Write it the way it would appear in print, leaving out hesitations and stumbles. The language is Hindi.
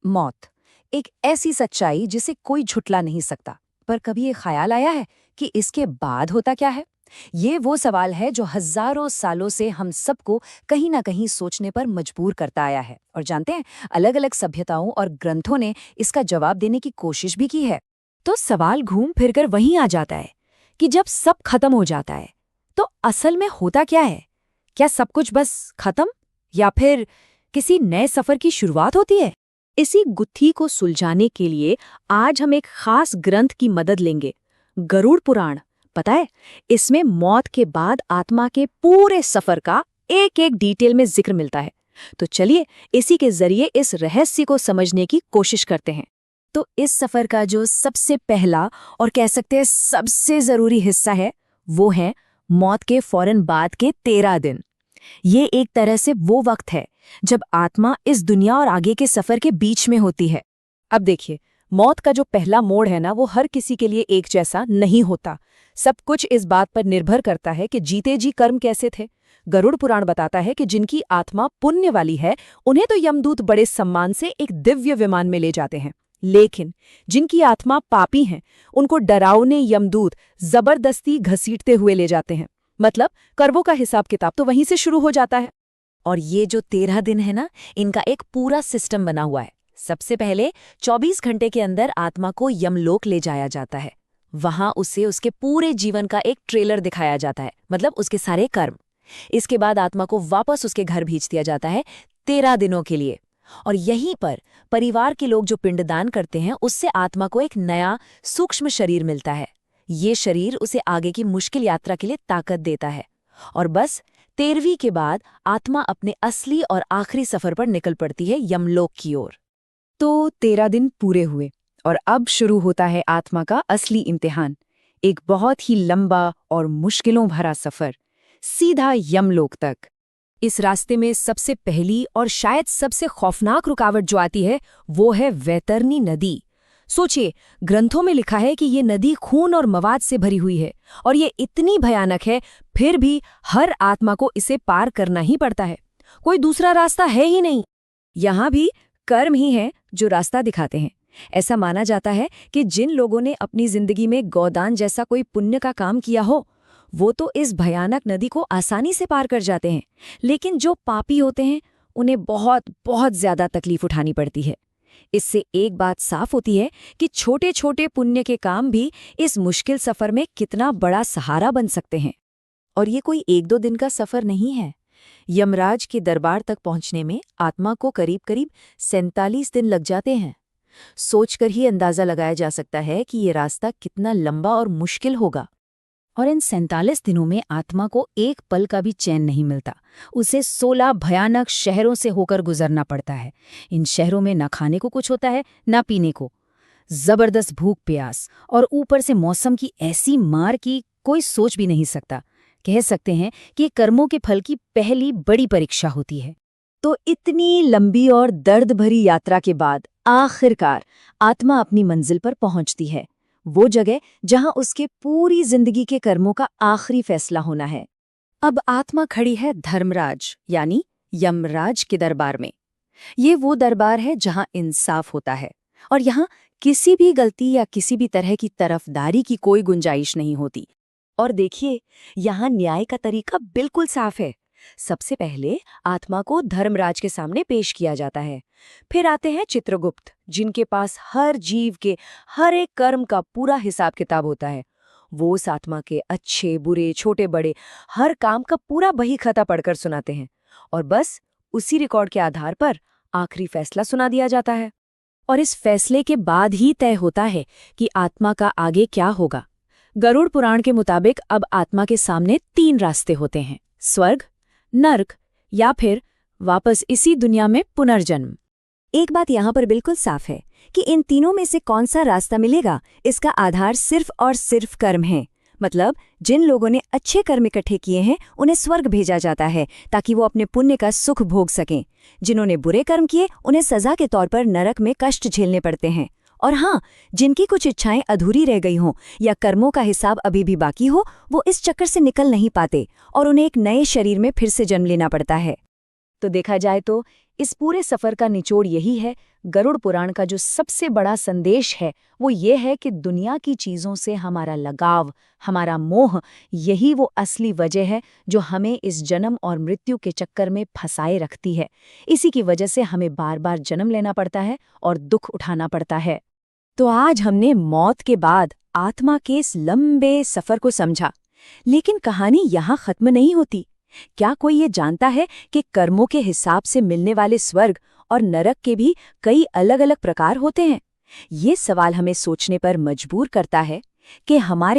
मौत, एक ऐसी सच्चाई जिसे कोई झुठला नहीं सकता। पर कभी ये ख्याल आया है कि इसके बाद होता क्या है? ये वो सवाल है जो हजारों सालों से हम सबको कहीं ना कहीं सोचने पर मजबूर करता आया है। और जानते हैं, अलग अलग सभ्यताओं और ग्रंथों ने इसका जवाब देने की कोशिश भी की है। तो सवाल घूम फिरकर वहीं आ जाता है कि जब सब खत्म हो जाता है तो असल में होता क्या है? क्या सब कुछ बस खत्म, या फिर किसी नए सफर की शुरुआत होती है? इसी गुत्थी को सुलझाने के लिए आज हम एक खास ग्रंथ की मदद लेंगे, गरुड़ पुराण। पता है, इसमें मौत के बाद आत्मा के पूरे सफर का एक एक डिटेल में जिक्र मिलता है। तो चलिए इसी के जरिए इस रहस्य को समझने की कोशिश करते हैं। तो इस सफर का जो सबसे पहला और कह सकते हैं सबसे जरूरी हिस्सा है, वो है मौत के फौरन बाद के 13 दिन। ये एक तरह से वो वक्त है जब आत्मा इस दुनिया और आगे के सफर के बीच में होती है। अब देखिए, मौत का जो पहला मोड़ है ना, वो हर किसी के लिए एक जैसा नहीं होता। सब कुछ इस बात पर निर्भर करता है कि जीते जी कर्म कैसे थे। गरुड़ पुराण बताता है कि जिनकी आत्मा पुण्य वाली है, उन्हें तो यमदूत बड़े सम्मान से एक दिव्य विमान में ले जाते हैं। लेकिन जिनकी आत्मा पापी हैं, उनको डरावने यमदूत जबरदस्ती घसीटते हुए ले जाते हैं। मतलब कर्मों का हिसाब किताब तो वहीं से शुरू हो जाता है। और ये जो 13 दिन है ना, इनका एक पूरा सिस्टम बना हुआ है। सबसे पहले 24 घंटे के अंदर आत्मा को यमलोक ले जाया जाता है। वहां उसे उसके पूरे जीवन का एक ट्रेलर दिखाया जाता है, मतलब उसके सारे कर्म। इसके बाद आत्मा को वापस उसके घर भेज दिया जाता है 13 दिनों के लिए। और यहीं पर परिवार के लोग जो पिंडदान करते हैं, उससे आत्मा को एक नया सूक्ष्म शरीर मिलता है। ये शरीर उसे आगे की मुश्किल यात्रा के लिए ताकत देता है। और बस 13वीं के बाद आत्मा अपने असली और आखिरी सफर पर निकल पड़ती है, यमलोक की ओर। तो 13 दिन पूरे हुए और अब शुरू होता है आत्मा का असली इम्तिहान। एक बहुत ही लंबा और मुश्किलों भरा सफर, सीधा यमलोक तक। इस रास्ते में सबसे पहली और शायद सबसे खौफनाक रुकावट जो आती है, वो है वैतरनी नदी। सोचिए, ग्रंथों में लिखा है कि ये नदी खून और मवाद से भरी हुई है, और ये इतनी भयानक है, फिर भी हर आत्मा को इसे पार करना ही पड़ता है। कोई दूसरा रास्ता है ही नहीं। यहाँ भी कर्म ही है जो रास्ता दिखाते हैं। ऐसा माना जाता है कि जिन लोगों ने अपनी जिंदगी में गोदान जैसा कोई पुण्य का काम किया हो, वो तो इस भयानक नदी को आसानी से पार कर जाते हैं। लेकिन जो पापी होते हैं, उन्हें बहुत बहुत ज्यादा तकलीफ उठानी पड़ती है। इससे एक बात साफ होती है कि छोटे छोटे पुण्य के काम भी इस मुश्किल सफर में कितना बड़ा सहारा बन सकते हैं। और ये कोई 1-2 दिन का सफर नहीं है। यमराज के दरबार तक पहुंचने में आत्मा को करीब करीब 47 दिन लग जाते हैं। सोचकर ही अंदाजा लगाया जा सकता है कि ये रास्ता कितना लंबा और मुश्किल होगा। और इन 47 दिनों में आत्मा को एक पल का भी चैन नहीं मिलता। उसे 16 भयानक शहरों से होकर गुजरना पड़ता है। इन शहरों में न खाने को कुछ होता है, न पीने को। जबरदस्त भूख प्यास, और ऊपर से मौसम की ऐसी मार की कोई सोच भी नहीं सकता। कह सकते हैं कि कर्मों के फल की पहली बड़ी परीक्षा होती है। तो इतनी लंबी और दर्द भरी यात्रा के बाद आखिरकार आत्मा अपनी मंजिल पर पहुंचती है, वो जगह जहां उसके पूरी जिंदगी के कर्मों का आखिरी फैसला होना है। अब आत्मा खड़ी है धर्मराज यानी यमराज के दरबार में। ये वो दरबार है जहां इंसाफ होता है, और यहाँ किसी भी गलती या किसी भी तरह की तरफदारी की कोई गुंजाइश नहीं होती। और देखिए, यहाँ न्याय का तरीका बिल्कुल साफ है। सबसे पहले आत्मा को धर्मराज के सामने पेश किया जाता है। फिर आते हैं चित्रगुप्त, जिनके पास हर जीव के हर एक कर्म का पूरा हिसाब किताब होता है। वो उस आत्मा के अच्छे बुरे छोटे बड़े हर काम का पूरा बही खाता पढ़कर सुनाते हैं, और बस उसी रिकॉर्ड के आधार पर आखिरी फैसला सुना दिया जाता है। और इस फैसले के बाद ही तय होता है कि आत्मा का आगे क्या होगा। गरुड़ पुराण के मुताबिक अब आत्मा के सामने 3 रास्ते होते हैं: स्वर्ग, नर्क, या फिर वापस इसी दुनिया में पुनर्जन्म। एक बात यहाँ पर बिल्कुल साफ है कि इन तीनों में से कौन सा रास्ता मिलेगा, इसका आधार सिर्फ और सिर्फ कर्म है। मतलब जिन लोगों ने अच्छे कर्म इकट्ठे किए हैं, उन्हें स्वर्ग भेजा जाता है ताकि वो अपने पुण्य का सुख भोग सकें। जिन्होंने बुरे कर्म किए, उन्हें सजा के तौर पर नरक में कष्ट झेलने पड़ते हैं। और हाँ, जिनकी कुछ इच्छाएं अधूरी रह गई हों या कर्मों का हिसाब अभी भी बाकी हो, वो इस चक्कर से निकल नहीं पाते और उन्हें एक नए शरीर में फिर से जन्म लेना पड़ता है। तो देखा जाए तो इस पूरे सफर का निचोड़ यही है, गरुड़ पुराण का जो सबसे बड़ा संदेश है वो ये है कि दुनिया की चीज़ों से हमारा लगाव, हमारा मोह, यही वो असली वजह है जो हमें इस जन्म और मृत्यु के चक्कर में फंसाए रखती है। इसी की वजह से हमें बार बार जन्म लेना पड़ता है और दुख उठाना पड़ता है। तो आज हमने मौत के बाद आत्मा के इस लंबे सफर को समझा, लेकिन कहानी यहाँ खत्म नहीं होती। क्या कोई ये जानता है कि कर्मों के हिसाब से मिलने वाले स्वर्ग और नरक के भी कई अलग अलग प्रकार होते हैं? ये सवाल हमें सोचने पर मजबूर करता है कि हमारे